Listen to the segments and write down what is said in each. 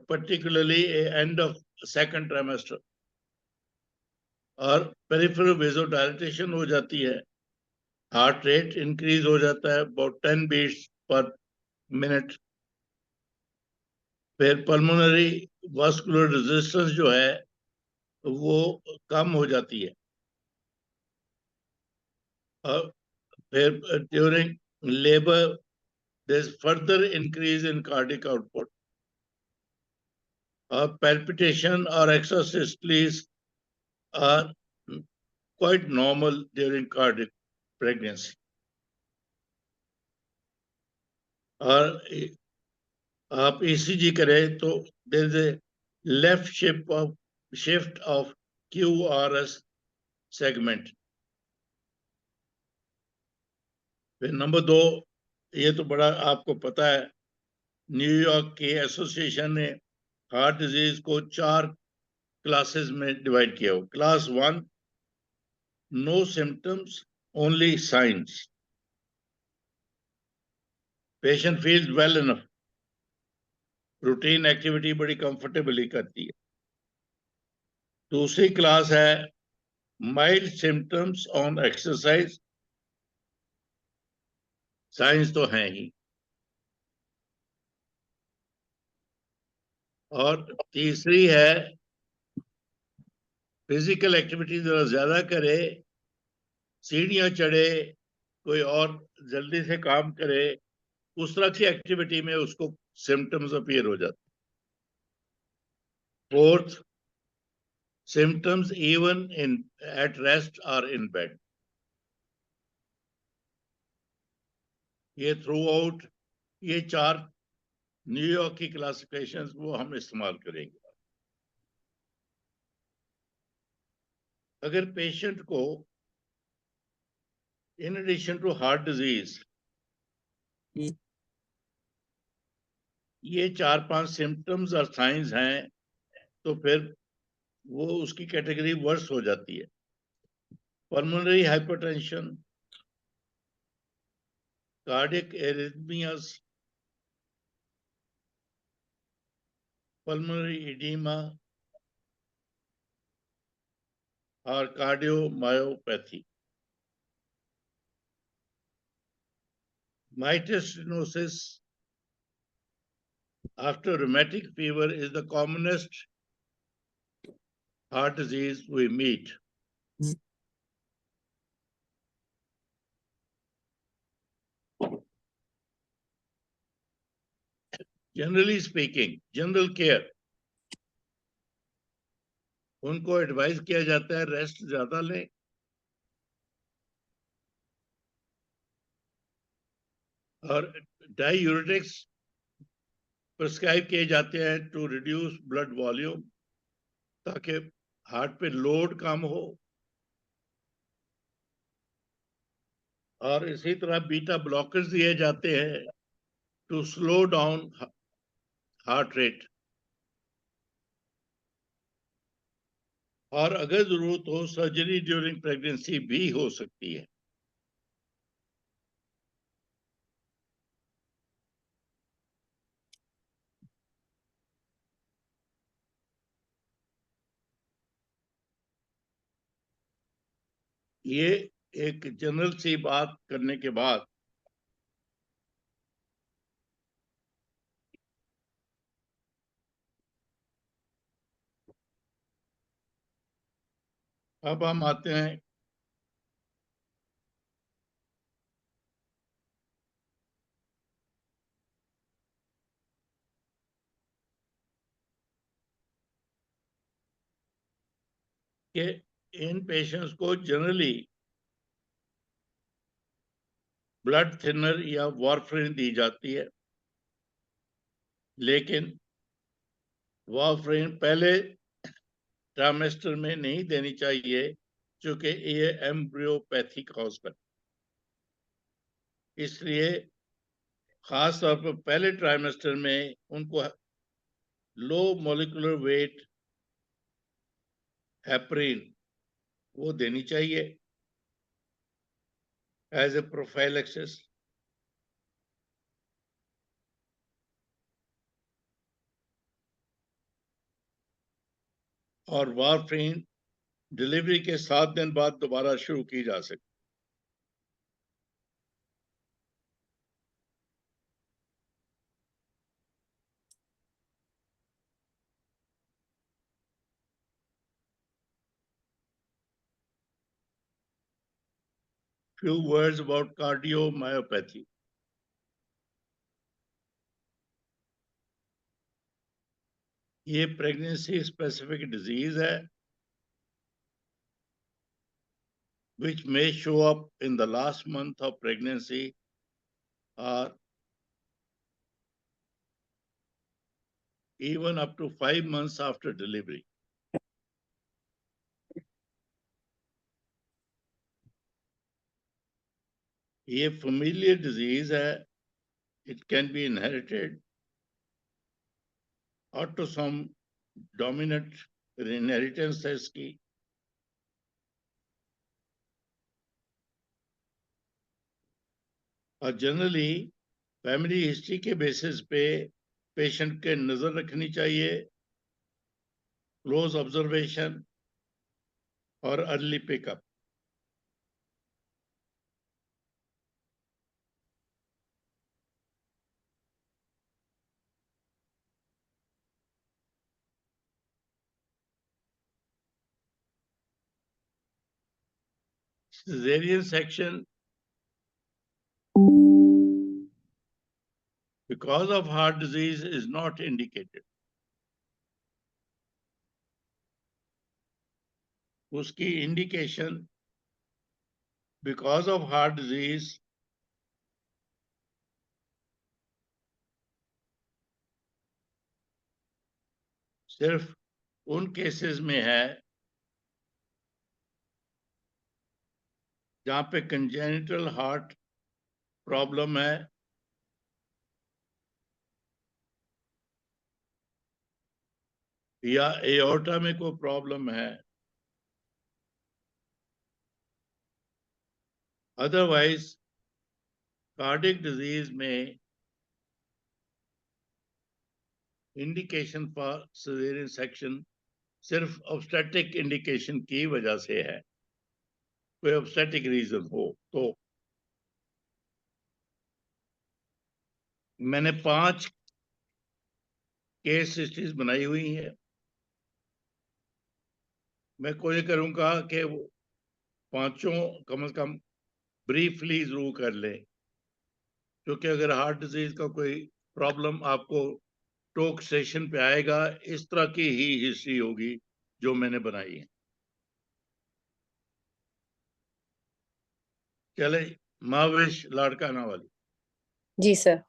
particularly end of second trimester, और peripheral vasodilatation हो जाती है, हार्ट रेट इंक्रीज हो जाता है अबाउट 10 बीट्स पर मिनट, फिर पल्मोनरी वास्कुलर रेजिस्टेंस जो है वो कम हो जाती है, और फिर during labour there is further increase in cardiac output, और palpitation or exocystosis are quite normal during cardiac pregnancy. और आप ECG करें तो there is a left shift of QRS segment. फिर नंबर 2, ये तो बड़ा आपको पता है, न्यूयॉर्क के एसोसिएशन ने हार्ट डिजीज को 4 क्लासेस में डिवाइड किया हो. Class 1, no symptoms only signs, patient feels well enough, routine activity बड़ी कंफर्टेबली करती है. दूसरी क्लास है mild symptoms on exercise, signs तो है ही. और तीसरी है फिजिकल एक्टिविटी जरा ज्यादा करे, सीढ़ियां चढ़े, कोई और जल्दी से काम करे, उस तरह की एक्टिविटी में उसको सिम्टम्स अपीयर हो जाते. Fourth, symptoms even in at rest और इन बेड. ये थ्रू आउट ये 4 न्यूयॉर्क की क्लासिफिकेशंस वो हम इस्तेमाल करेंगे. अगर पेशेंट को in addition to heart disease ये 4-5 सिम्टम्स और साइंस हैं, तो फिर वो उसकी कैटेगरी वर्स हो जाती है. Pulmonary hypertension, cardiac arrhythmias, pulmonary oedema और cardiomyopathy. Mitral stenosis after rheumatic fever is the commonest heart disease we meet. Generally speaking, general care, उनको एडवाइस किया जाता है रेस्ट ज्यादा लें, और डाययूरेटिक्स प्रिस्क्राइब किए जाते हैं टू रिड्यूस ब्लड वॉल्यूम, ताकि हार्ट पे लोड कम हो. और इसी तरह बीटा ब्लॉकर्स दिए जाते हैं to slow down heart rate. और अगर जरूरत हो सर्जरी ड्यूरिंग प्रेगनेंसी भी हो सकती है. ये एक जनरल सी बात करने के बाद अब हम आते हैं कि इन पेशेंट्स को जनरली ब्लड थिनर या वार्फरिन दी जाती है, लेकिन वार्फरिन पहले ट्राइमेस्टर में नहीं देनी चाहिए, क्योंकि ये एम्ब्रियोपैथी कॉज कर. इसलिए खास तौर पर पहले ट्राइमेस्टर में उनको लो मॉलिक्यूलर वेट हेपरिन वो देनी चाहिए एज ए प्रोफाइलैक्सिस. और वारफरीन डिलीवरी के 7 दिन बाद दोबारा शुरू की जा सकती। Few words about cardiomyopathy. ये प्रेगनेंसी स्पेसिफिक डिजीज है which may show up in the last month of pregnancy or even up to 5 months after delivery. ये familial disease है. It can be inherited. Autosomal dominant inheritance है इसकी. और generally family history के basis पे patient के नजर रखनी चाहिए, क्लोज ऑब्जर्वेशन और early pickup. Cesarean section because of heart disease is not indicated. उसकी indication because of heart disease सिर्फ उन केसेस में है जहां पे कंजेनिटल हार्ट प्रॉब्लम है या एओर्टा में कोई प्रॉब्लम है. अदरवाइज कार्डियक डिजीज में इंडिकेशन फॉर सिजेरियन सेक्शन सिर्फ ऑब्स्टेट्रिक इंडिकेशन की वजह से है. कोई ऑब्स्टेट्रिक रीजन हो तो. मैंने 5 केस हिस्ट्रीज बनाई हुई है. मैं कोशिश करूंगा कि वो पांचों कम से कम ब्रीफली जरूर कर लें, क्योंकि अगर हार्ट डिजीज का कोई प्रॉब्लम आपको टॉक सेशन पे आएगा, इस तरह की ही हिस्ट्री होगी जो मैंने बनाई है. चले महावेश लाड़काना वाली. जी sir.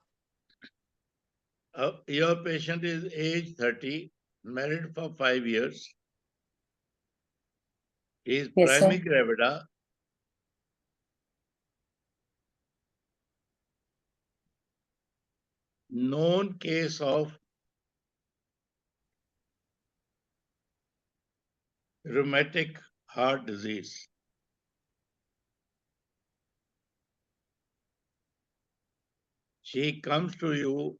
Your patient is age 30, married for 5 years. He is Yes, primary sir. gravida. Known case of rheumatic heart disease. She comes to you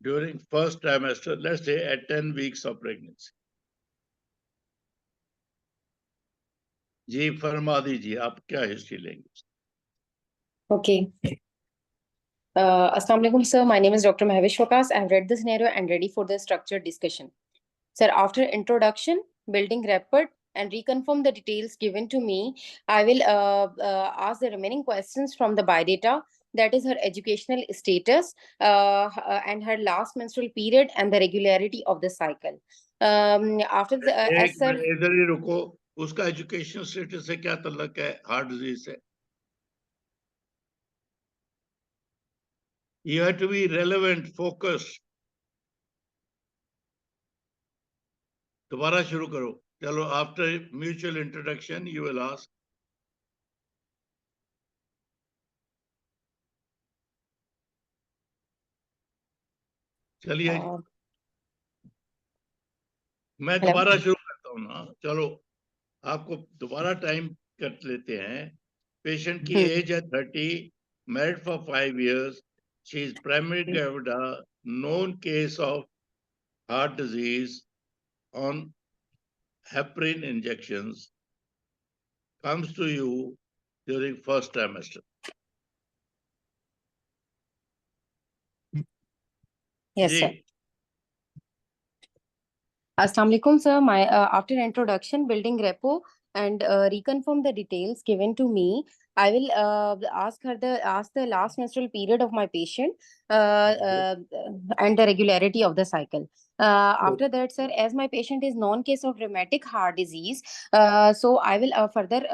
during first trimester, let's say at 10 weeks of pregnancy. जी फरमा दीजिए, आप क्या history लेंगे? Okay. Assalamu alaikum, sir. My name is Dr. Mahavish Wakas. I have read the scenario and ready for the structured discussion. Sir, after introduction, building rapport, and reconfirm the details given to me, I will ask the remaining questions from the biodata. That is her educational status and her last menstrual period and the regularity of the cycle. After the एक minute इधर ही रुको. उसका education status से क्या ताल्लुक है heart disease से? You have to be relevant, focused. दोबारा शुरू करो. चलो, after mutual introduction you will ask. चलिए, मैं दोबारा शुरू करता हूँ ना. चलो, आपको दोबारा टाइम कर लेते हैं. पेशेंट की एज है 30, married for 5 years, She is primary gravida, known case of heart disease on heparin injections, comes to you during first trimester. Yes, Ji. sir. Assalamu alaikum, sir. After introduction, building repo and reconfirm the details given to me, I will ask the last menstrual period of my patient and the regularity of the cycle. After that, sir, as my patient is non-case of rheumatic heart disease, so I will further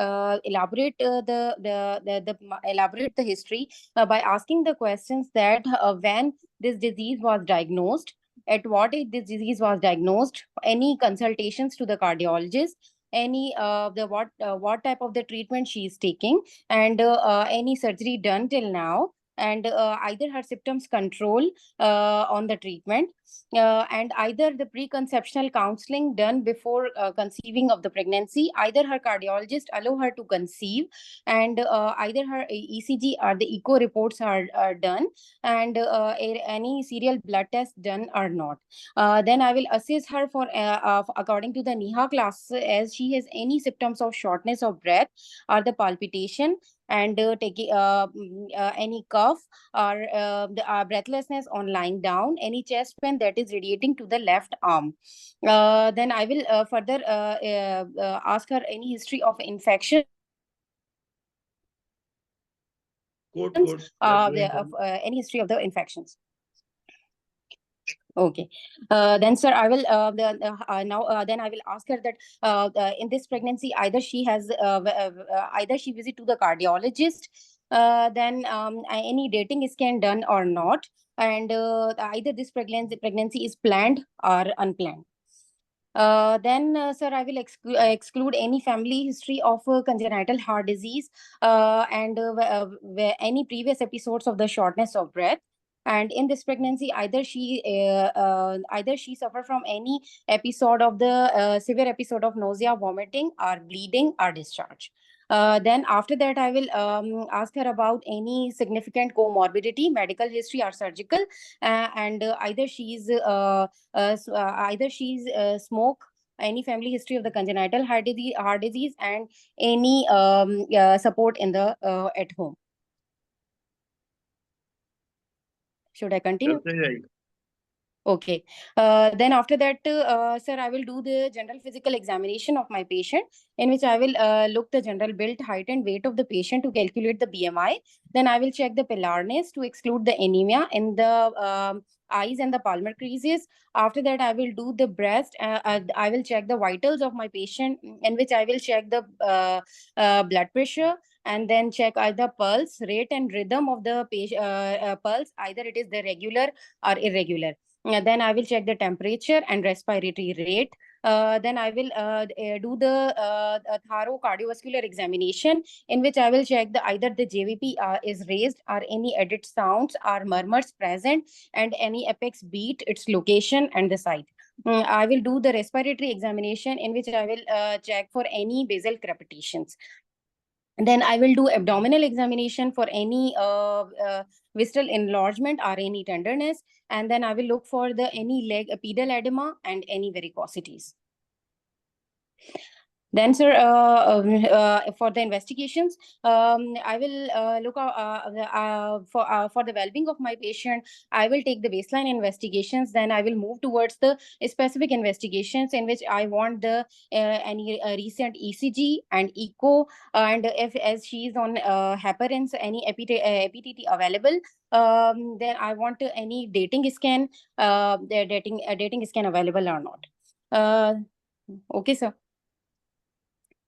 elaborate elaborate the history by asking the questions that when this disease was diagnosed, at what age this disease was diagnosed, any consultations to the cardiologist, any what type of the treatment she is taking, and any surgery done till now, and either her symptoms control on the treatment, and either the preconceptional counseling done before conceiving of the pregnancy, either her cardiologist allow her to conceive, and either her ECG or the echo reports are done, and any serial blood test done or not. Then I will assess her for according to the NIHA class, as she has any symptoms of shortness of breath or the palpitation, and any cough or the breathlessness on lying down, any chest pain that is radiating to the left arm. Then I will further ask her any history of infection. Any history of the infections. Okay. Then, sir, I will then I will ask her that in this pregnancy, either she has either she visit to the cardiologist, then any dating scan done or not, and either this pregnancy is planned or unplanned. Then, sir, I will exclude any family history of congenital heart disease and any previous episodes of the shortness of breath. And in this pregnancy, either she suffer from any episode of the severe episode of nausea, vomiting, or bleeding, or discharge. Then after that, I will ask her about any significant comorbidity, medical history, or surgical, and either she's smoke, any family history of the congenital heart disease, and any support in the at home. Should I continue? Okay. Then after that, sir, I will do the general physical examination of my patient, in which I will look the general build, height, and weight of the patient to calculate the BMI. Then I will check the pilarness to exclude the anemia in the eyes and the palmar creases. After that, I will do the breast. I will check the vitals of my patient, in which I will check the blood pressure, and then check either pulse rate and rhythm of the pulse, either it is the regular or irregular. Then I will check the temperature and respiratory rate. Then I will do the thorough cardiovascular examination, in which I will check either the JVP is raised, or any added sounds or murmurs present, and any apex beat, its location, and the site. I will do the respiratory examination, in which I will check for any basal crepitations. Then I will do abdominal examination for any visceral enlargement or any tenderness. And then I will look for any leg pedal edema and any varicosities. Then, sir, for the investigations, I will look for the well-being of my patient. I will take the baseline investigations. Then I will move towards the specific investigations, in which I want the any recent ECG and echo, and if as she is on heparins, any EPTT available. Then I want any dating scan, the dating scan available or not. Okay, sir.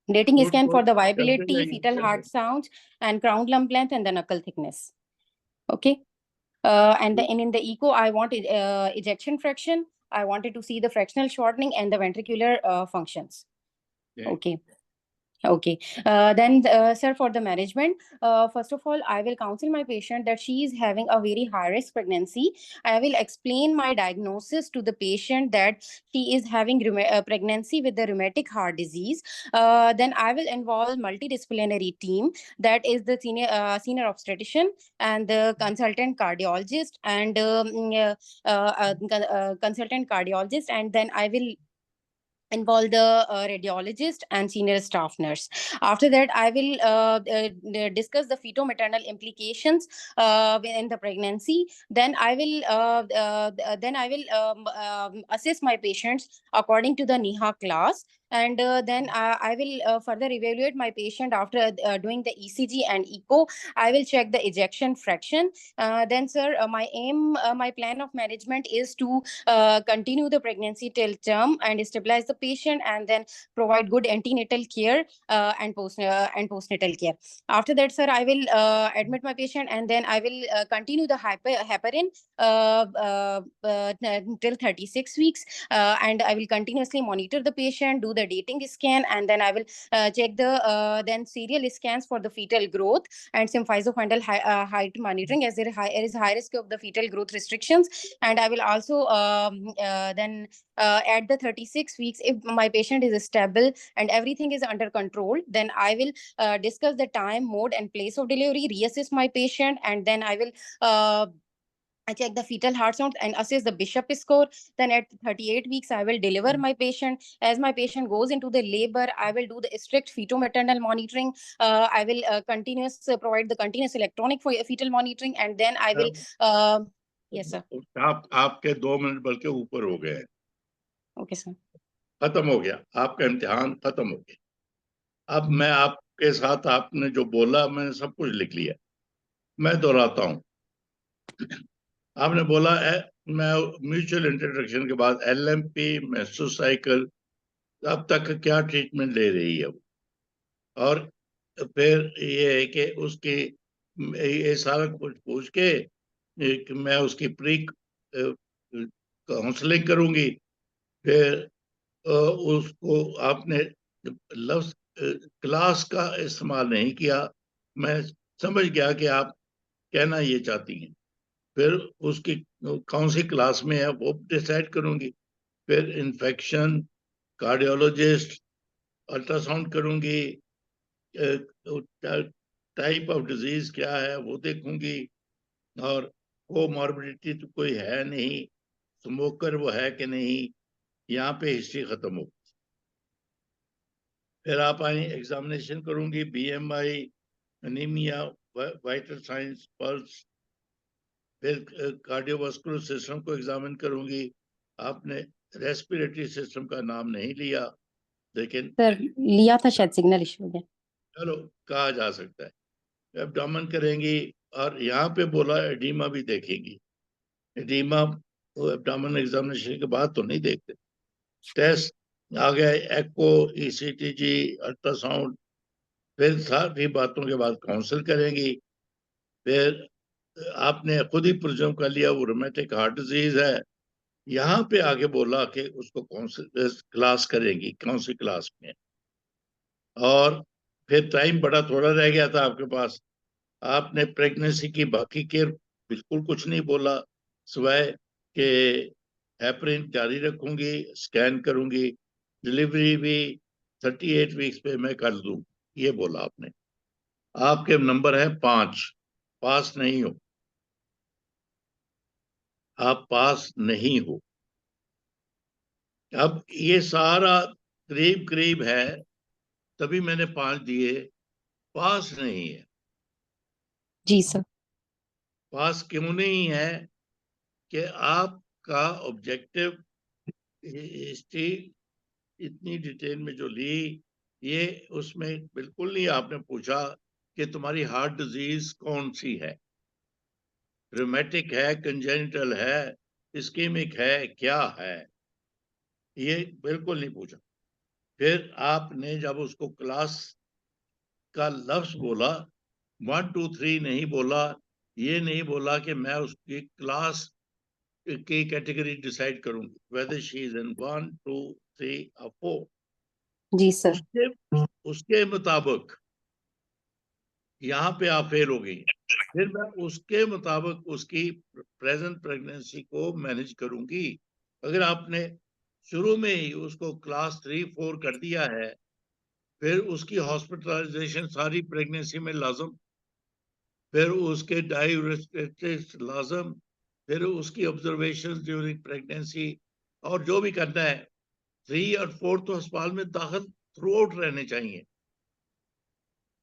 Dating scan for the viability, fetal heart sounds, and crown lump length, and the knuckle thickness. Okay. And in the echo, I want ejection fraction. I wanted to see the fractional shortening and the ventricular functions. Yeah. Okay. Okay. Sir, for the management, first of all, I will counsel my patient that she is having a very high risk pregnancy. I will explain my diagnosis to the patient that she is having pregnancy with the rheumatic heart disease. Then I will involve multidisciplinary team, that is the senior obstetrician and the consultant cardiologist and consultant cardiologist, and then I will involve the radiologist and senior staff nurse. After that, I will discuss the feto-maternal implications in the pregnancy. Then I will assess my patients according to the NIHA class, and then I will further evaluate my patient after doing the ECG and echo. I will check the ejection fraction. Then, sir, my plan of management is to continue the pregnancy till term and stabilize the patient, and then provide good antenatal care and postnatal care. After that, sir, I will admit my patient, and then I will continue the heparin till 36 weeks, and I will continuously monitor the patient, do the dating scan, and then I will check the then serial scans for the fetal growth and symphyzofundal height monitoring, as there is high risk of the fetal growth restrictions. And I will also then at the 36 weeks, if my patient is stable and everything is under control, then I will discuss the time, mode, and place of delivery, reassess my patient, and then I will I check the fetal heart sound and assess the Bishop score. Then at 38 weeks, I will deliver my patient. As my patient goes into the labor, I will do the strict feto-maternal monitoring. I will provide the continuous electronic for fetal monitoring, and then I will. Yes, sir. आपके 2 minute बल्कि ऊपर हो गए। Okay, sir. खत्म हो गया, आपका इम्तिहान खत्म हो गया। अब मैं आपके साथ आपने जो बोला मैंने सब कुछ लिख लिया। मैं दोहराता हूँ। आपने बोला है मैं म्यूचुअल इंट्रोडक्शन के बाद LMP मेसोसाइकिल अब तक क्या ट्रीटमेंट ले रही है वो, और फिर ये है कि उसकी ये सारा कुछ पूछ के मैं उसकी प्री काउंसलिंग करूंगी। फिर उसको आपने लफ्ज क्लास का इस्तेमाल नहीं किया, मैं समझ गया कि आप कहना ये चाहती हैं। फिर उसकी कौन सी क्लास में है वो डिसाइड करूंगी। फिर इन्फेक्शन, कार्डियोलॉजिस्ट, अल्ट्रासाउंड करूंगी, टाइप ऑफ डिजीज क्या है वो देखूंगी, और कोमॉर्बिडिटी तो कोई है नहीं, स्मोकर वो है कि नहीं, यहाँ पे हिस्ट्री खत्म हो। फिर आप आई एग्जामिनेशन करूंगी, BMI, anaemia, vital science, pulse. फिर कार्डियोवास्कुलर सिस्टम को एग्जामिन करूंगी। आपने रेस्पिरेटरी सिस्टम का नाम नहीं लिया, लेकिन सर लिया था, शायद सिग्नल इशू हो गया। चलो कहा जा सकता है। एब्डोमेन करेंगी, और यहाँ पे बोला एडीमा भी देखेंगी। एडीमा वो एब्डोमेन एग्जामिनेशन के बाद तो नहीं देखते। टेस्ट आ गया, एको, ECTG, अल्ट्रासाउंड। फिर सारी बातों के बाद काउंसिल करेंगी। फिर आपने खुद ही प्रिज्यूम कर लिया वो रोमेटिक हार्ट डिजीज है। यहाँ पे आगे बोला कि उसको कौन सी क्लास करेंगी, कौन सी क्लास में। और फिर टाइम बड़ा थोड़ा रह गया था आपके पास। आपने प्रेगनेंसी की बाकी केयर बिल्कुल कुछ नहीं बोला, सिवाय कि हेपरिन जारी रखूंगी, स्कैन करूंगी, डिलीवरी भी 38 वीक्स पे मैं कर दूं, ये बोला आपने। आपके नंबर है 5, पास नहीं हो, आप पास नहीं हो। अब ये सारा करीब करीब है, तभी मैंने 5 दिए। पास नहीं है। जी सर। पास क्यों नहीं है कि आपका ऑब्जेक्टिव हिस्ट्री इतनी डिटेल में जो ली, ये उसमें बिल्कुल नहीं आपने पूछा कि तुम्हारी हार्ट डिजीज कौन सी है, रोमेटिक है, कंजेनिटल है, इस्केमिक है, क्या है, ये बिल्कुल नहीं पूछा। फिर आपने जब उसको क्लास का लफ्ज बोला, 1 2 3 नहीं बोला, ये नहीं बोला कि मैं उसकी क्लास की कैटेगरी डिसाइड करूंगी, whether she is in 1 2 3 or 4। जी सर। उसके मुताबिक यहाँ पे आप फेल हो गई, फिर मैं उसके मुताबिक उसकी प्रेजेंट प्रेगनेंसी को मैनेज करूंगी। अगर आपने शुरू में ही उसको क्लास 3-4 कर दिया है, फिर उसकी हॉस्पिटलाइजेशन सारी प्रेगनेंसी में लाजम, फिर उसके डायूरेटिक्स लाजम, फिर उसकी ऑब्जर्वेशन ड्यूरिंग प्रेगनेंसी, और जो भी करना है 3 और 4 तो अस्पताल में दाखिल थ्रू आउट रहने चाहिए।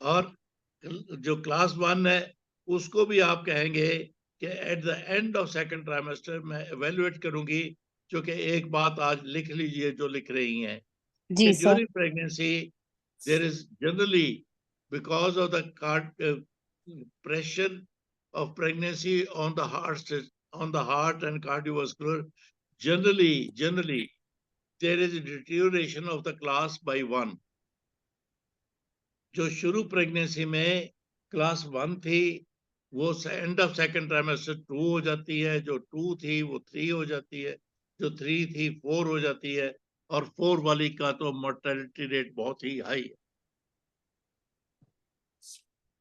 और जो क्लास 1 है उसको भी आप कहेंगे कि at the end of second trimester मैं एवेल्युएट करूंगी, जो कि एक बात आज लिख लीजिए जो लिख रही हैं जी कि sir. During pregnancy there is generally, because of the pressure of pregnancy on the heart and cardiovascular, generally there is a deterioration of the class by 1. जो शुरू प्रेगनेंसी में क्लास 1 थी वो एंड ऑफ सेकंड ट्राइमेस्टर 2 हो जाती है, जो 2 थी वो 3 हो जाती है, जो 3 थी 4 हो जाती है, और 4 वाली का तो मोर्टेलिटी रेट बहुत ही हाई है।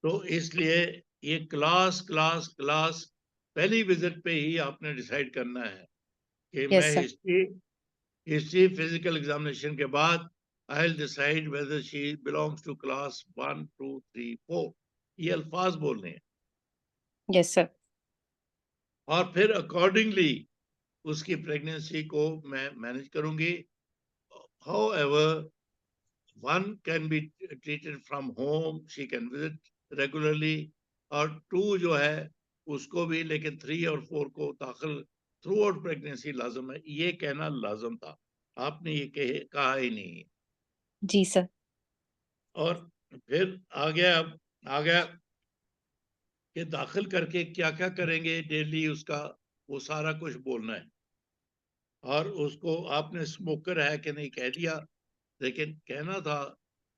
तो इसलिए ये क्लास क्लास क्लास पहली विजिट पे ही आपने डिसाइड करना है कि यस मैं सर। हिस्ट्री फिजिकल एग्जामिनेशन के बाद I will decide whether she belongs to class 1 2 3 4। ये अल्फाज बोलने हैं, यस सर। और फिर अकॉर्डिंगली उसकी प्रेगनेंसी को मैं मैनेज करूंगी। However, one can be treated from home, she can visit regularly, और 2 जो है उसको भी, लेकिन 3 और 4 को दाखिल थ्रू आउट प्रेगनेंसी लाजम है। ये कहना लाजम था, आपने ये कहा ही नहीं। जी सर। और फिर आ गया कि दाखिल करके क्या क्या करेंगे डेली, उसका वो सारा कुछ बोलना है। और उसको आपने स्मोकर है कि नहीं कह दिया, लेकिन कहना था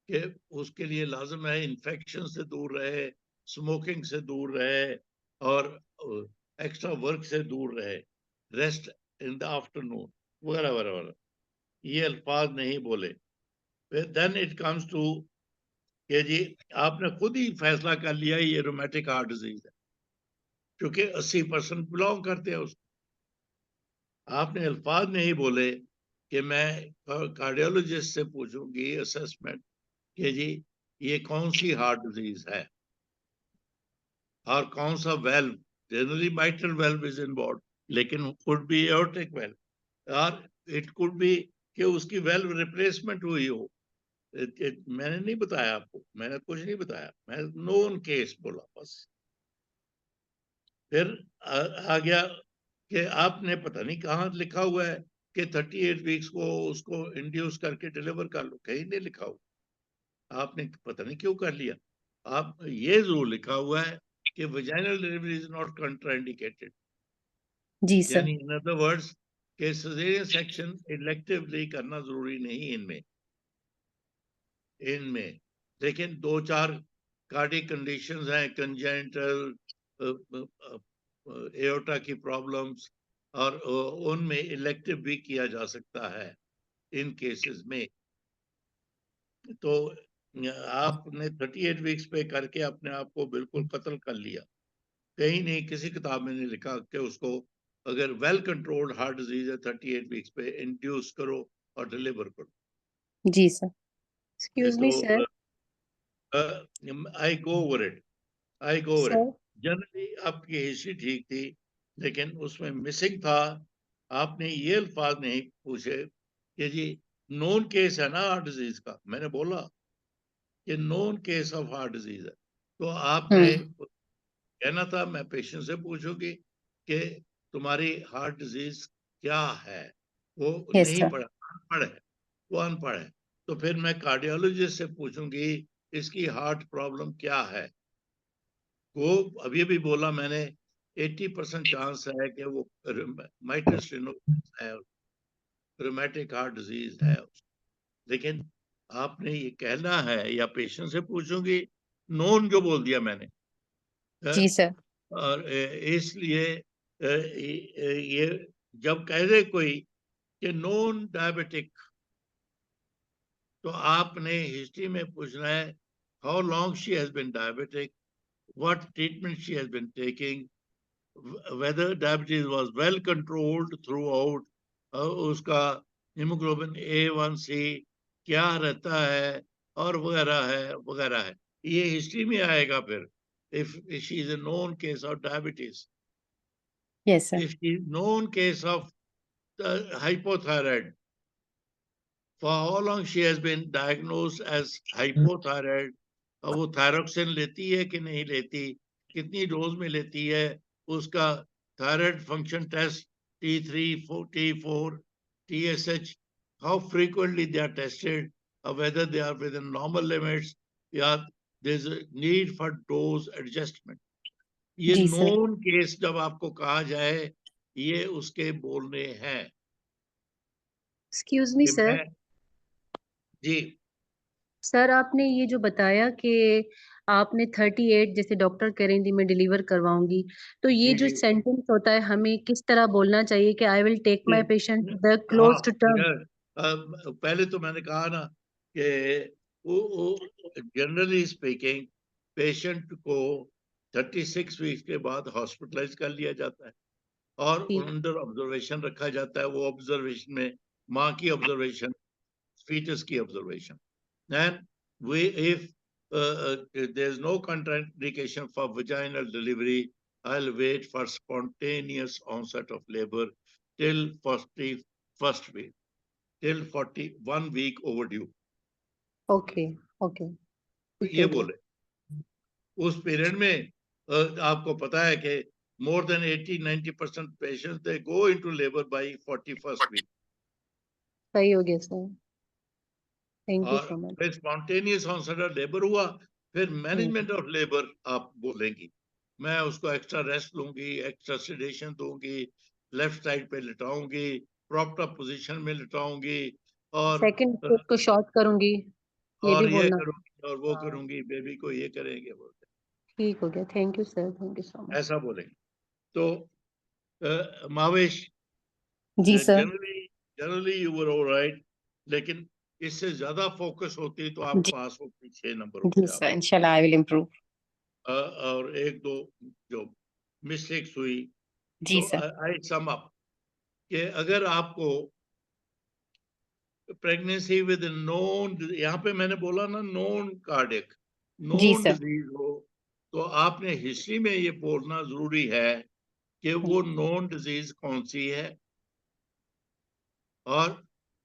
कि उसके लिए लाजम है इन्फेक्शन से दूर रहे, स्मोकिंग से दूर रहे, और एक्स्ट्रा वर्क से दूर रहे, रेस्ट इन द आफ्टरनून वगैरह वगैरह। ये अल्फाज नहीं बोले। देन इट कम्स टू कि जी आपने खुद ही फैसला कर लिया ये रोमेटिक हार्ट डिजीज है, क्योंकि 80% बिलोंग करते हैं उसको। आपने अल्फाज नहीं बोले कि मैं कार्डियोलॉजिस्ट से पूछूंगी असेसमेंट कि जी ये कौन सी हार्ट डिजीज है और कौन सा valve, generally mitral valve is involve, लेकिन कुड बी एओर्टिक वेल्व, और इट कुड बी कि उसकी वेल्व रिप्लेसमेंट हुई हो। मैंने नहीं बताया आपको, मैंने कुछ नहीं बताया, मैं नोन केस बोला बस। फिर आ गया कि आपने पता नहीं कहाँ लिखा हुआ है कि 38 वीक्स को उसको इंड्यूस करके डिलीवर कर लो, कहीं नहीं लिखा हुआ। आपने पता नहीं क्यों कर लिया। आप ये जरूर लिखा हुआ है कि vaginal delivery is not contraindicated, जी सर। यानी इन अदर वर्ड्स कि सिजेरियन सेक्शन इलेक्टिवली करना जरूरी नहीं इनमें। लेकिन 2-4 कार्डियक कंडीशंस हैं, कंजेनिटल एओर्टा की प्रॉब्लम्स, और उनमें इलेक्टिव भी किया जा सकता है इन केसेस में। तो आपने 38 वीक्स पे करके अपने आप को बिल्कुल कत्ल कर लिया। कहीं नहीं, किसी किताब में नहीं लिखा कि उसको अगर वेल कंट्रोल्ड हार्ट डिजीज है 38 वीक्स पे इंड्यूस करो और डिलीवर करो। जी सर। ये एक्सक्यूज तो me sir. I go over it, I go over it. Sir. Generally आपकी हिस्ट्री ठीक थी, लेकिन उसमें मिसिंग था, आपने ये अल्फाज नहीं पूछे कि जी नोन केस है ना हार्ट डिजीज का। मैंने बोला कि known case of heart disease है, तो आपने कहना था मैं पेशेंट से पूछूंगी कि तुम्हारी हार्ट डिजीज क्या है। वो यस नहीं सर। पढ़ा, अनपढ़ है, वो अनपढ़ है। तो फिर मैं कार्डियोलॉजिस्ट से पूछूंगी इसकी हार्ट प्रॉब्लम क्या है। वो अभी भी बोला मैंने 80% चांस है कि वो माइटस स्टेनोसिस है, रोमेटिक हार्ट डिजीज है। लेकिन आपने ये कहना है, या पेशेंट से पूछूंगी, नोन जो बोल दिया मैंने। जी सर। और इसलिए ये जब कह दे कोई कि नॉन डायबिटिक तो आपने हिस्ट्री में पूछना है how long she has been diabetic, what treatment she has been taking, whether diabetes was well controlled throughout, उसका hemoglobin A1C क्या रहता है और वगैरह है। ये हिस्ट्री में आएगा फिर। if she is a known case of diabetes, Yes, sir. if she is known case of hypothyroid, for how long she has been diagnosed as hypothyroid, और वो थायरोक्सिन लेती है कि नहीं लेती, कितनी डोज में लेती है, उसका thyroid function test T3, T4, TSH, how frequently they are tested, or whether they are within normal limits, या there's a need for dose adjustment. ये जी सर। नोन केस जब आपको कहा जाए, ये उसके बोलने हैं एक्सक्यूज मी कि सर, मैं जी सर आपने ये जो बताया कि आपने 38 जैसे डॉक्टर कह रही थी मैं डिलीवर करवाऊंगी, तो ये जी जो जी सेंटेंस होता है हमें किस तरह बोलना चाहिए कि I will take my patient to the हाँ क्लोज टू टर्म? पहले तो मैंने कहा ना कि जनरली स्पीकिंग पेशेंट को 36 वीक्स के बाद हॉस्पिटलाइज कर लिया जाता है और ठीक। अंडर ऑब्जर्वेशन रखा जाता है। वो ऑब्जर्वेशन में माँ की ऑब्जर्वेशन, fetus की observation, and if there is no contraindication for vaginal delivery, I'll wait for spontaneous onset of labor till 41st week, till 41 week overdue. Okay okay, ठीक ये हो गया। बोले उस पीरियड में आपको पता है कि more than 80-90% patients they go into labor by 41st week. सही हो गया सर, थैंक यू और सो मच। फिर स्पॉन्टेनियस ऑनसेट ऑफ लेबर हुआ, फिर मैनेजमेंट ऑफ लेबर आप बोलेंगी, मैं उसको एक्स्ट्रा रेस्ट लूंगी, एक्स्ट्रा सेडेशन दूंगी, लेफ्ट साइड पे लिटाऊंगी, प्रॉपर पोजीशन में लिटाऊंगी, और सेकंड स्टेप को शॉर्ट करूंगी, ये भी ये बोलना। करूंगी और वो करूंगी, बेबी को ये करेंगे बोलते ठीक हो गया, thank you sir, thank you so much. ऐसा बोलेंगे। तो Mavesh ji sir. Generally you were all right, लेकिन इससे ज्यादा फोकस होती तो आप जी पास होती, 6 नंबर जी होते आप। सर, इंशाल्लाह आई विल इम्प्रूव। और एक दो जो मिस्टेक्स हुई, जी तो सर। आई सम अप कि अगर आपको प्रेगनेंसी विद नोन, यहाँ पे मैंने बोला ना नोन कार्डियक, जी नोन सर। डिजीज हो, तो आपने हिस्ट्री में ये बोलना जरूरी है कि वो नोन डिजीज कौन सी है और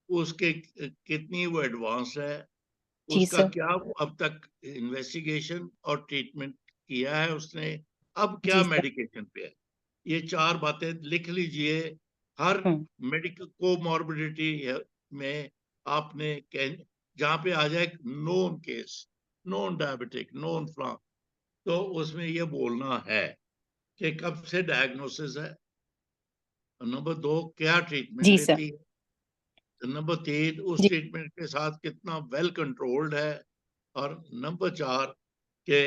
उसके कितनी वो एडवांस है, जी उसका सर। क्या अब तक इन्वेस्टिगेशन और ट्रीटमेंट किया है उसने, अब क्या जी सर। मेडिकेशन पे है। ये 4 बातें लिख लीजिए। हर मेडिकल कोमॉर्बिडिटी में आपने जहां पे आ जाए known case, known diabetic, known फ्ला, तो उसमें ये बोलना है कि कब से डायग्नोसिस है, नंबर 2 क्या ट्रीटमेंट जी सर। लेती है, नंबर 3 उस जी ट्रीटमेंट के साथ कितना वेल कंट्रोल्ड है, और नंबर 4 के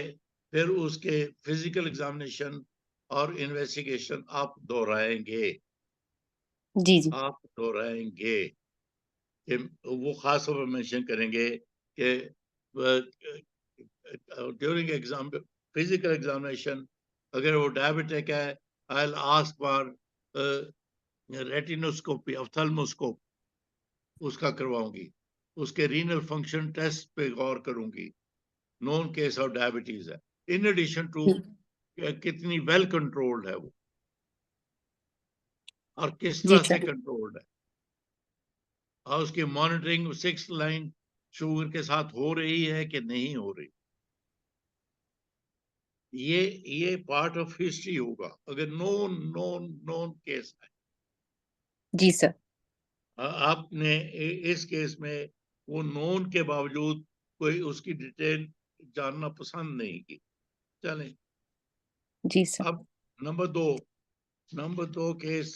फिर उसके फिजिकल एग्जामिनेशन और इन्वेस्टिगेशन आप दोहराएंगे, जी जी आप दोहराएंगे कि वो खास तौर पर मेंशन करेंगे कि ड्यूरिंग एग्जाम, फिजिकल एग्जामिनेशन, अगर वो डायबिटिक है I will ask for retinoscopy, ophthalmoscope उसका करवाऊंगी, उसके रीनल फंक्शन टेस्ट पे गौर करूंगी, नोन केस ऑफ डायबिटीज है, इन एडिशन टू कितनी वेल कंट्रोल्ड है वो और किस जी तरह से सर। कंट्रोल्ड है, और उसकी मॉनिटरिंग 6 लाइन शुगर के साथ हो रही है कि नहीं हो रही। ये पार्ट ऑफ हिस्ट्री होगा अगर नोन नोन नोन केस है। जी सर। आपने इस केस में वो नोन के बावजूद कोई उसकी डिटेल जानना पसंद नहीं की। चलें जी सर। अब नंबर दो case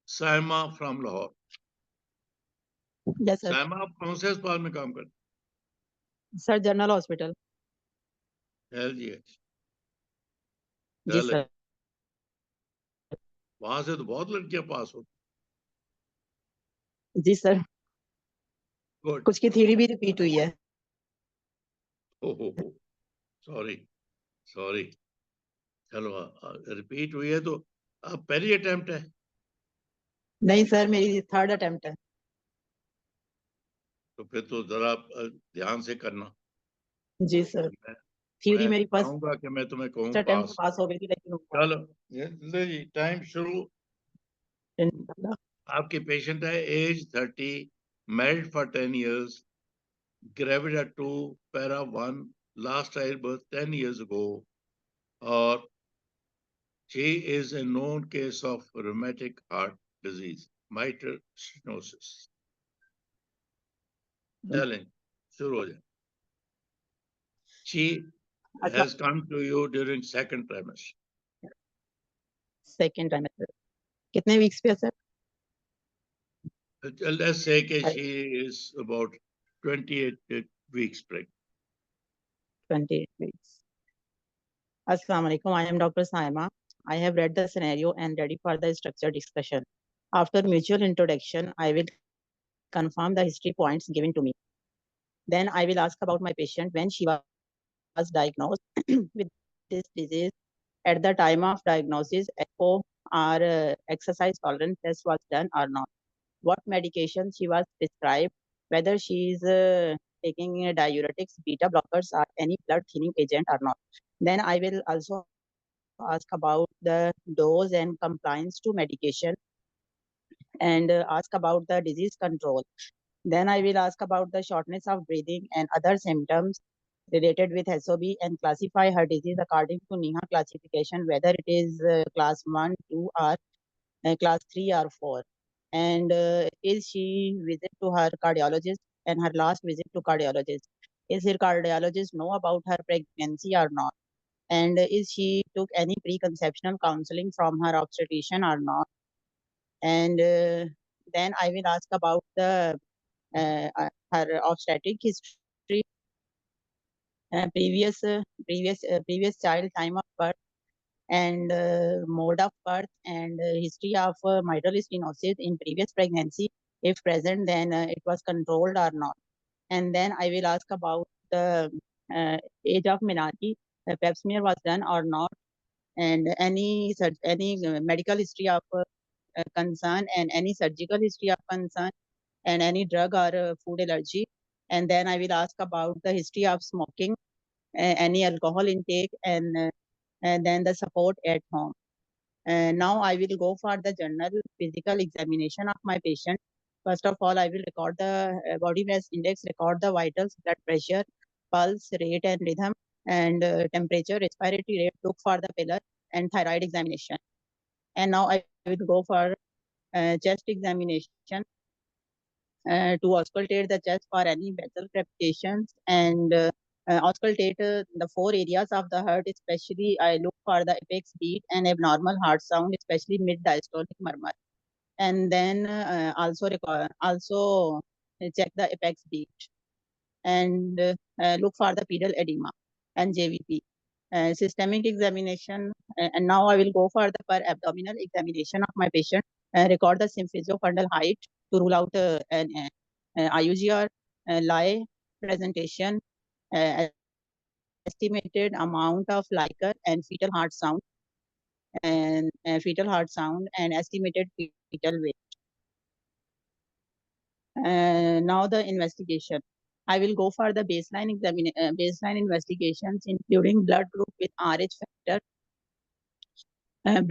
Saima from Lahore. Yes sir. Saima आप कौन से अस्पताल में काम करते सर जनरल हॉस्पिटल। हैं? LGH। जी चले सर। वहां से तो बहुत लड़कियां पास होती। जी सर। गुड। कुछ की थ्योरी भी रिपीट हुई है। ओहो, सॉरी सॉरी। चलो रिपीट हुई है तो अब पहली अटेम्प्ट है। नहीं सर, मेरी थर्ड अटेम्प्ट है। तो फिर तो जरा ध्यान से करना। जी सर, मैं थ्योरी मेरी फर्स्ट चाहूंगा कि मैं तुम्हें कहूँ अटेम्प्ट पास। पास हो गई थी, लेकिन हुआ चलो ले जी, टाइम शुरू। नहीं। आपकी पेशेंट है age 30, married for 10 years, gravid at 2, para 1, last childbirth 10 years ago, और she is a known case of rheumatic heart disease, mitral stenosis. चलें, शुरू हो जाए। She अच्छा, has come to you during second trimester. Second time कितने weeks पे है sir? Let's say that she is about 28 weeks pregnant. 28 weeks. Assalamu alaikum. I am Dr. Saima. I have read the scenario and ready for the structured discussion. After mutual introduction, I will confirm the history points given to me. Then I will ask about my patient when she was diagnosed with this disease. At the time of diagnosis, echo or exercise tolerance test was done or not. What medication she was prescribed, whether she is taking diuretics, beta blockers, or any blood thinning agent or not. Then I will also ask about the dose and compliance to medication, and ask about the disease control. Then I will ask about the shortness of breathing and other symptoms related with SOB, and classify her disease according to NIHA classification, whether it is class 1, 2, or class 3 or 4. And is she visit to her cardiologist, and her last visit to cardiologist? Is her cardiologist know about her pregnancy or not? And is she took any preconceptional counseling from her obstetrician or not? And then I will ask about the her obstetric history, previous child time of birth, and mode of birth, and history of mitral stenosis in previous pregnancy. If present, then it was controlled or not. And then I will ask about the age of menarche, pap smear was done or not, and any medical history of concern, and any surgical history of concern, and any drug or food allergy. And then I will ask about the history of smoking, any alcohol intake, and then the support at home. Now I will go for the general physical examination of my patient. First of all, I will record the body mass index, record the vitals, blood pressure, pulse rate and rhythm, and temperature, respiratory rate, look for the pillar, and thyroid examination. And now I will go for chest examination to auscultate the chest for any vessel crepitations, and auscultate the 4 areas of the heart, especially I look for the apex beat and abnormal heart sound, especially mid diastolic murmur. And then also check the apex beat, and look for the pedal edema and JVP. Systemic examination, and now I will go for the per abdominal examination of my patient. Record the symphysiofundal height to rule out an IUGR, lie presentation, estimated amount of liquor and fetal heart sound, and estimated fetal weight. Now the investigation. I will go for the baseline investigations, including blood group with RH factor, and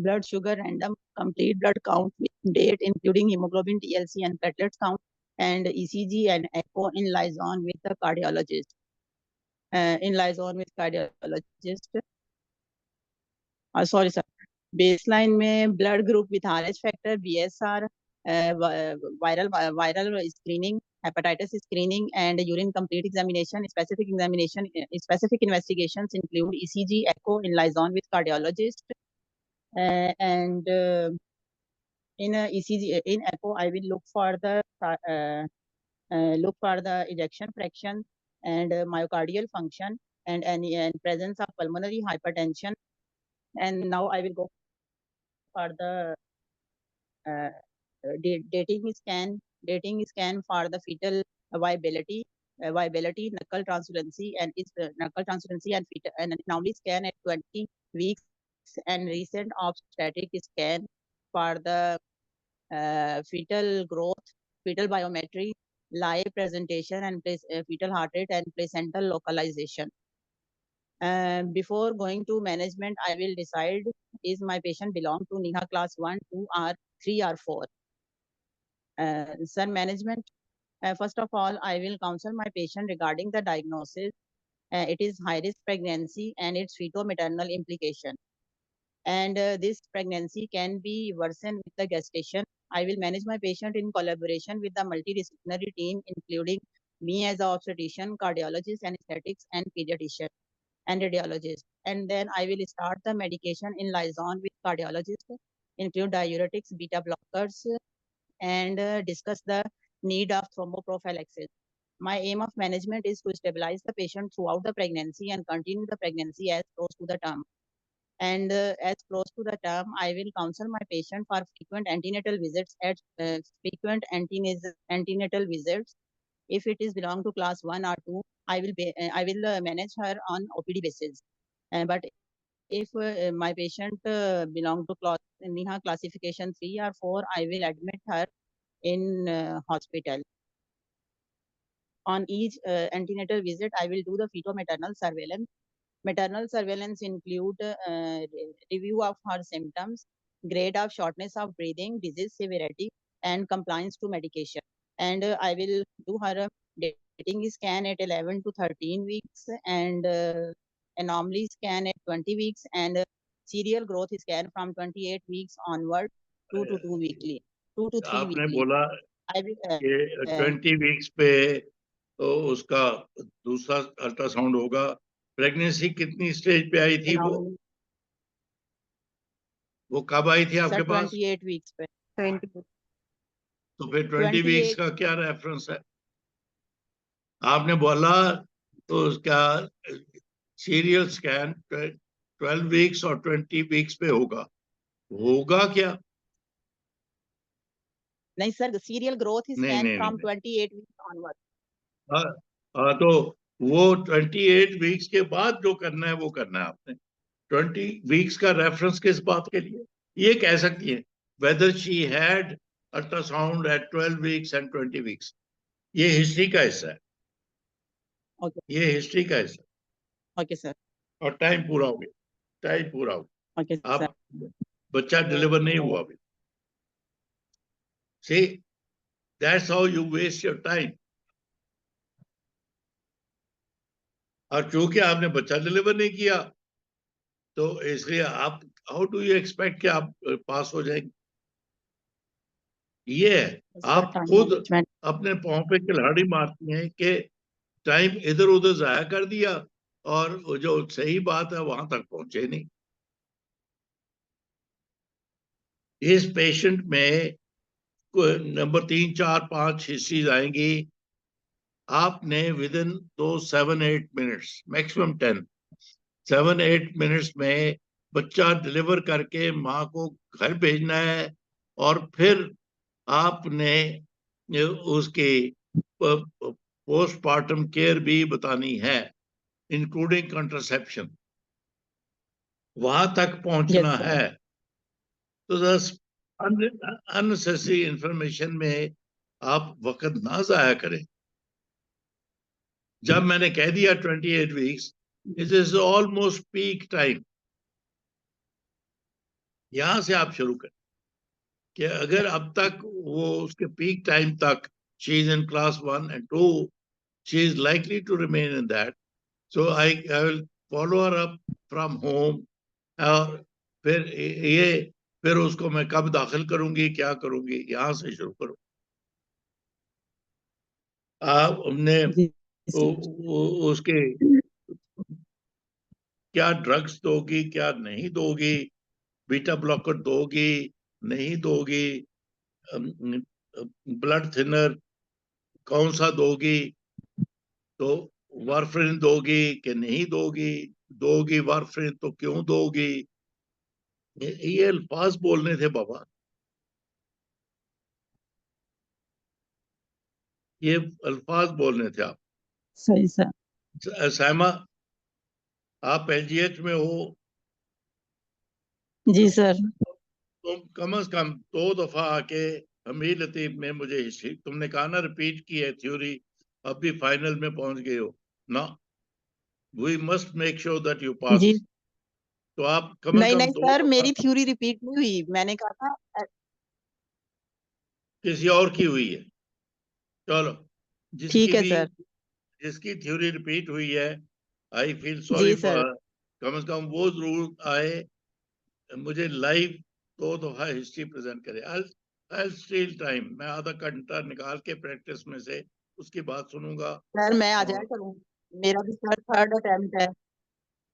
blood sugar random complete blood count with date, including hemoglobin, TLC, and platelets count, and ECG and echo in liaison with the cardiologist. Sorry sir. Baseline में blood group with RH factor, BSR, viral screening, hepatitis screening, and urine complete examination. Specific investigations include ECG, echo in liaison with cardiologist, and in ECG, in echo, I will look for the ejection fraction, and myocardial function, and presence of pulmonary hypertension. And now I will go for the dating scan for the fetal viability, knuckle translucency and fetal and anomaly scan at 20 weeks, and recent obstetric scan for the fetal growth, fetal biometry, live presentation, and fetal heart rate and placental localization. Before going to management, I will decide is my patient belong to NIHA class 1, 2, or 3 or 4. Sir, management, first of all, I will counsel my patient regarding the diagnosis. It is high-risk pregnancy and its feto-maternal implication. And this pregnancy can be worsened with the gestation. I will manage my patient in collaboration with the multidisciplinary team, including me as an obstetrician, cardiologist, anesthetics, and pediatrician and radiologist. And then I will start the medication in liaison with cardiologist, include diuretics, beta blockers, and discuss the need of thromboprophylaxis. My aim of management is to stabilize the patient throughout the pregnancy and continue the pregnancy as close to the term. And as close to the term, I will counsel my patient for frequent antenatal visits antenatal visits. If it is belong to class 1 or 2, I will manage her on OPD basis. But if my patient belong to NIHA classification 3 or 4, I will admit her in hospital. On each antenatal visit, I will do the feto-maternal surveillance. Maternal surveillance include review of her symptoms, grade of shortness of breathing, disease severity, and compliance to medication. And I will do her dating scan at 11 to 13 weeks, and anomaly scan at 20 weeks, and serial growth scan from 28 weeks onward, 2 to 2 weekly, 2 to 3 आपने weekly. बोला I will, कि 20 weeks पे तो उसका दूसरा ultrasound होगा। Pregnancy कितनी stage पे आई थी? वो कब आई थी आपके पास? 28 वीक्स पे। तो फिर 20 वीक्स का क्या रेफरेंस है? आपने बोला तो उसका सीरियल स्कैन 12 वीक्स और 20 वीक्स पे होगा क्या? नहीं sir, serial growth scan from 28 weeks onward. तो वो 28 वीक्स के बाद जो करना है वो करना है आपने। 20 वीक्स का रेफरेंस किस बात के लिए? ये कह सकती है whether she had ultrasound at 12 weeks and 20 weeks. ये हिस्ट्री का हिस्सा है। Okay. ये हिस्ट्री का हिस्सा। Okay sir. और टाइम पूरा हो गया। टाइम पूरा हो गया। Okay sir. आप बच्चा डिलीवर नहीं हुआ अभी। See, that's how you waste your time. और चूंकि आपने बच्चा डिलीवर नहीं किया तो इसलिए आप हाउ डू यू एक्सपेक्ट कि आप पास हो जाएंगे? ये आप खुद अपने पांव पे कुल्हाड़ी मारती हैं कि टाइम इधर उधर जाया कर दिया और जो सही बात है वहां तक पहुंचे नहीं। इस पेशेंट में नंबर 3, 4, 5 हिस्ट्रीज आएंगी। आपने with in 7-8 minutes, maximum 10, 7-8 minutes में बच्चा डिलीवर करके माँ को घर भेजना है और फिर आपने उसके पोस्टमार्टम केयर भी बतानी है, इंक्लूडिंग कंट्रासेप्शन। वहां तक पहुंचना है। तो अननेसेसरी इंफॉर्मेशन में आप वक्त ना जाया करें। जब मैंने कह दिया 28 weeks, it is almost peak time. यहां से आप शुरू करें कि अगर अब तक वो उसके पीक टाइम तक she is in class 1 and 2, she is likely to remain in that, so I will follow her up from home। और फिर उसको मैं कब दाखिल करूंगी, क्या करूंगी, यहां से शुरू करो। हमने उसके क्या ड्रग्स दोगी, क्या नहीं दोगी, बीटा ब्लॉकर दोगी, नहीं दोगी, ब्लड थिनर कौन सा दोगी, तो वारफरिन दोगी कि नहीं दोगी वारफरिन तो क्यों दोगी, ये अल्फाज बोलने थे बाबा। ये अल्फाज बोलने थे आप। सही सर। साइमा, आप एलजीएच में हो, जी सर। तुम कम से कम 2 दफा आके अमीर लतीफ में मुझे हिस्ट्री, तुमने कहा ना रिपीट की है थ्योरी, अब भी फाइनल में पहुंच गए हो ना। We must make sure that you pass. जी तो आप कम से नहीं कम नहीं 2 सर, दफा मेरी थ्योरी रिपीट नहीं हुई, मैंने कहा था किसी और की हुई है। चलो, जिसकी ठीक है भी, सर। जिसकी थ्योरी रिपीट हुई है, आई फील जी सॉरी सर। फॉर, कम से कम वो जरूर आए, मुझे लाइव 2 दफा हिस्ट्री प्रेजेंट करे। आई स्टील टाइम, मैं आधा घंटा निकाल के प्रैक्टिस में से उसकी बात सुनूंगा। सर मैं आ जाया और करूँ, मेरा भी सर थर्ड अटेम्प्ट है।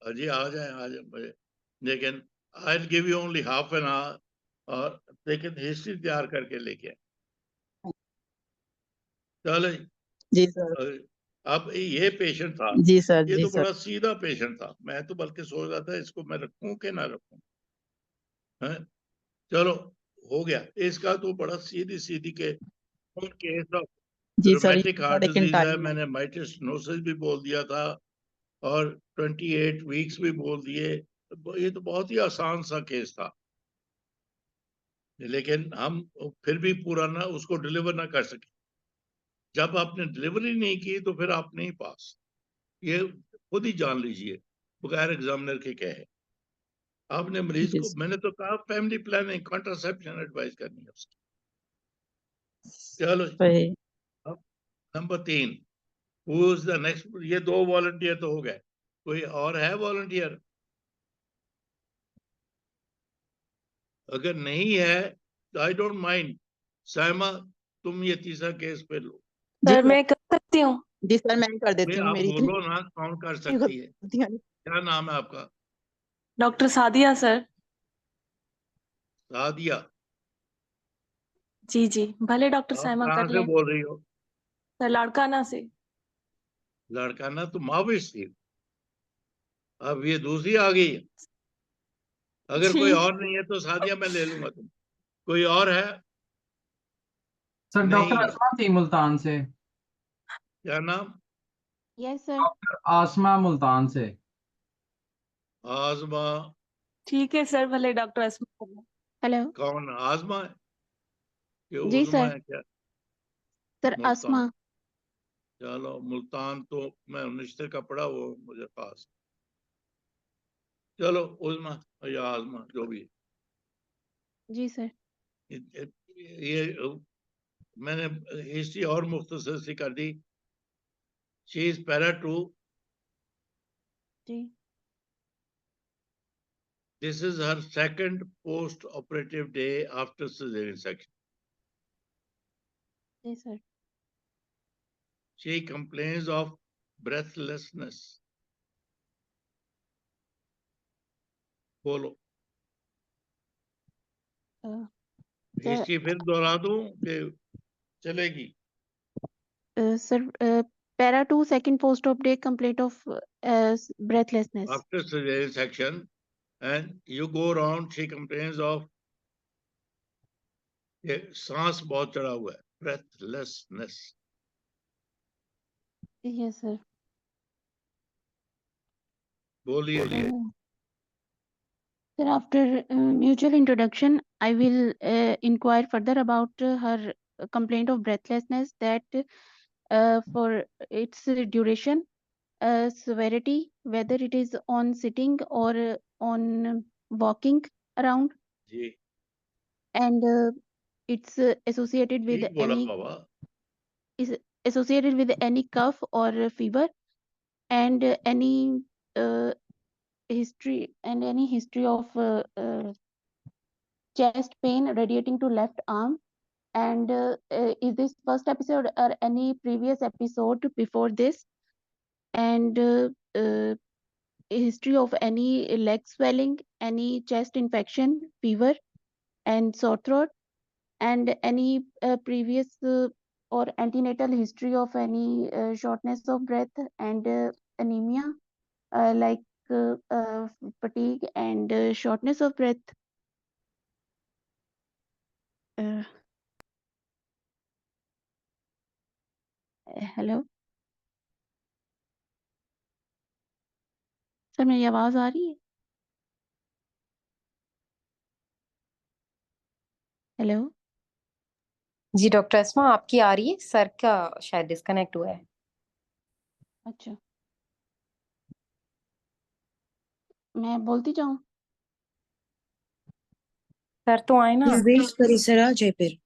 अजी आ जाए मुझे, लेकिन I give you only half an hour, और लेकिन हिस्ट्री तैयार करके लेके आए। चलो जी। जी सर। अब ये पेशेंट था, जी सर। ये जी तो सर। बड़ा सीधा पेशेंट था, मैं तो बल्कि सोच रहा था इसको मैं रखूं कि ना रखूं। हैं? चलो, हो गया। इसका तो बड़ा सीधी सीधी के केस ऑफ जी सर, ये रोमेटिक हार्ट लेकिन डिजीज है। टाइम है। मैंने माइटिस नोसिस भी बोल दिया था, और 28 वीक्स भी बोल दिए। ये तो बहुत ही आसान सा केस था, लेकिन हम फिर भी पूरा ना उसको डिलीवर ना कर सके। जब आपने डिलीवरी नहीं की तो फिर आप नहीं पास, ये खुद ही जान लीजिए बगैर एग्जामिनर के कहे। आपने मरीज जी को, मैंने तो कहा फैमिली प्लानिंग कॉन्ट्रासेप्शन एडवाइस करनी है उसकी। चलो जी। सही। अब number 3, who is the next? ये 2 वॉलंटियर तो हो गए, कोई और है वॉलंटियर? अगर नहीं है तो आई डोंट माइंड, साइमा तुम ये तीसरा केस पे लो। जी सर सर। मैं कर सकती हूँ। जी सर, मैं कर भाई देती हूँ, आप मेरी इतनी बोलो ना, कौन कर सकती है? गलतियां नहीं। क्या नाम है आपका? Doctor Sadia sir. सादिया। जी जी, भले डॉक्टर आप साइमा कहाँ कर से लें। बोल रही हो? लाड़काना से। लड़काना तो माविश थी, अब ये दूसरी आ गई है। अगर कोई जी और नहीं है तो सादिया मैं ले लूंगा। तुम कोई और है? सर नहीं डॉक्टर है। आसमा थी मुल्तान से। क्या नाम? Yes sir. डॉक्टर आसमा मुल्तान से। आजमा? ठीक है सर, भले डॉक्टर असमा कर लें। हेलो। कौन आजमा है कि जी उजमा सर। है क्या? सर मुल्तान। आसमा। चलो, मुल्तान तो मैं निश्चित का पढ़ा, वो मुझे पास। चलो, उजमा या आजमा जो भी जी सर। है। ये मैंने हिस्ट्री और मुख्तसर सी कर दी। She is para 2। जी। This is her second post-operative day after cesarean section. जी सर। She complains of breathlessness. बोलो। सर हिस्ट्री फिर दोहरा दूं कि चलेगी? Sir para 2 second post op day complaint of breathlessness. After cesarean section, and you go around, she complains of ये सांस बहुत चढ़ा हुआ है, breathlessness. Yes sir. बोलिए। Sir, after mutual introduction, I will inquire further about her complaint of breathlessness, that for its duration, severity, whether it is on sitting or on walking around, ji and it's associated with ठीक बोला any Baba. is associated with any cough or fever, and uh, any history of chest pain radiating to left arm, and is this first episode or any previous episode before this, and history of any leg swelling, any chest infection, fever, and sore throat, and any previous or antenatal history of any shortness of breath and anemia, like fatigue and shortness of breath. Uh, hello sir, मेरी आवाज आ रही है? Hello जी doctor अस्मा, आपकी आ रही है, sir का शायद disconnect हुआ है। अच्छा, मैं बोलती जाऊं? सर तो आए ना। इस परिसरा जयपुर